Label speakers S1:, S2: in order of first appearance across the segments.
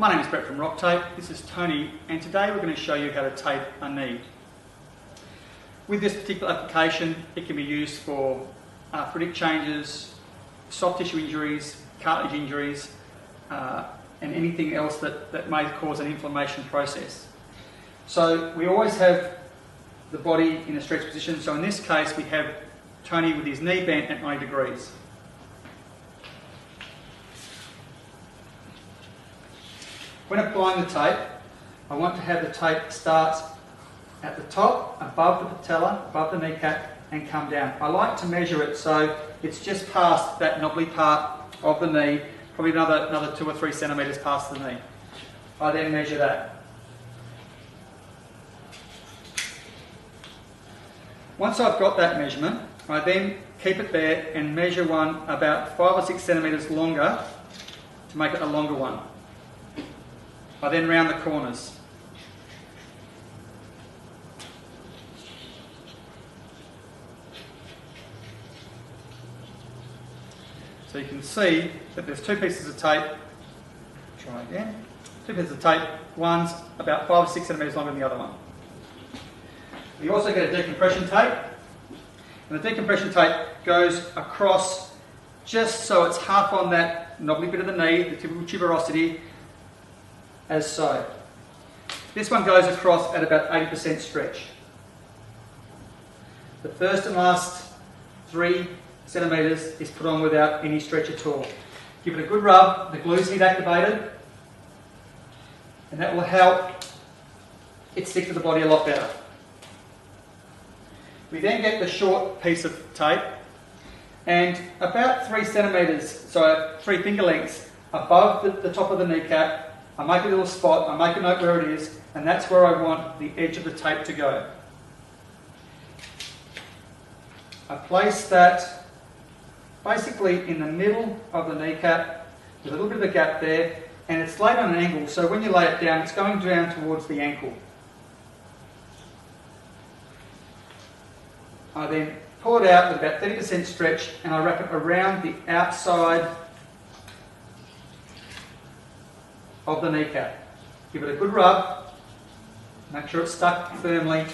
S1: My name is Brett from RockTape. This is Tony, and today we're going to show you how to tape a knee. With this particular application, it can be used for arthritic changes, soft tissue injuries, cartilage injuries, and anything else that may cause an inflammation process. So we always have the body in a stretched position. So in this case, we have Tony with his knee bent at 90 degrees. When applying the tape, I want to have the tape start at the top, above the patella, above the kneecap, and come down. I like to measure it so it's just past that knobbly part of the knee, probably another 2 or 3 centimetres past the knee. I then measure that. Once I've got that measurement, I then keep it there and measure one about 5 or 6 centimetres longer to make it a longer one. I then round the corners. So you can see that there's 2 pieces of tape. Try again. 2 pieces of tape. One's about 5 or 6 centimetres longer than the other one. You also get a decompression tape. And the decompression tape goes across just so it's half on that knobbly bit of the knee, the typical tuberosity, as so. This one goes across at about 80% stretch. The first and last 3 centimetres is put on without any stretch at all. Give it a good rub, the glue's heat activated, and that will help it stick to the body a lot better. We then get the short piece of tape, and about 3 centimetres, so 3 finger lengths above the top of the kneecap, I make a little spot, I make a note where it is, and that's where I want the edge of the tape to go. I place that basically in the middle of the kneecap, with a little bit of a gap there, and it's laid on an angle, so when you lay it down, it's going down towards the ankle. I then pull it out with about 30% stretch, and I wrap it around the outside of the kneecap. Give it a good rub, make sure it's stuck firmly,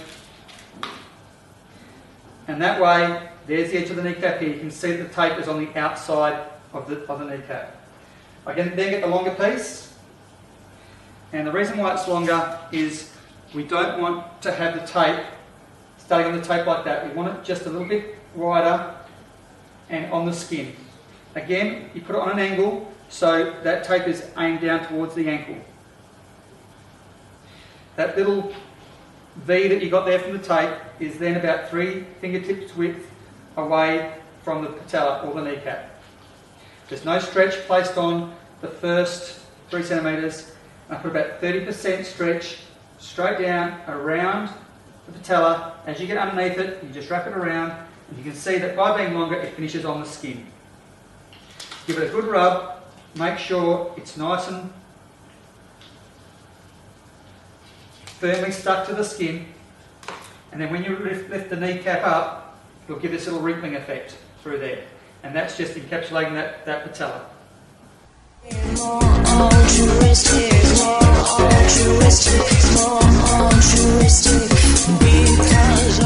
S1: and that way, there's the edge of the kneecap here. You can see that the tape is on the outside of the kneecap. I can then get the longer piece, and the reason why it's longer is we don't want to have the tape starting on the tape like that. We want it just a little bit wider and on the skin. Again, you put it on an angle so that tape is aimed down towards the ankle. That little V that you got there from the tape is then about 3 fingertips width away from the patella or the kneecap. There's no stretch placed on the first 3 centimetres. I put about 30% stretch straight down around the patella. As you get underneath it, you just wrap it around, and you can see that by being longer, it finishes on the skin. Give it a good rub. Make sure it's nice and firmly stuck to the skin, and then when you lift the kneecap up, you'll give this little wrinkling effect through there, and that's just encapsulating that patella. More altruistic, because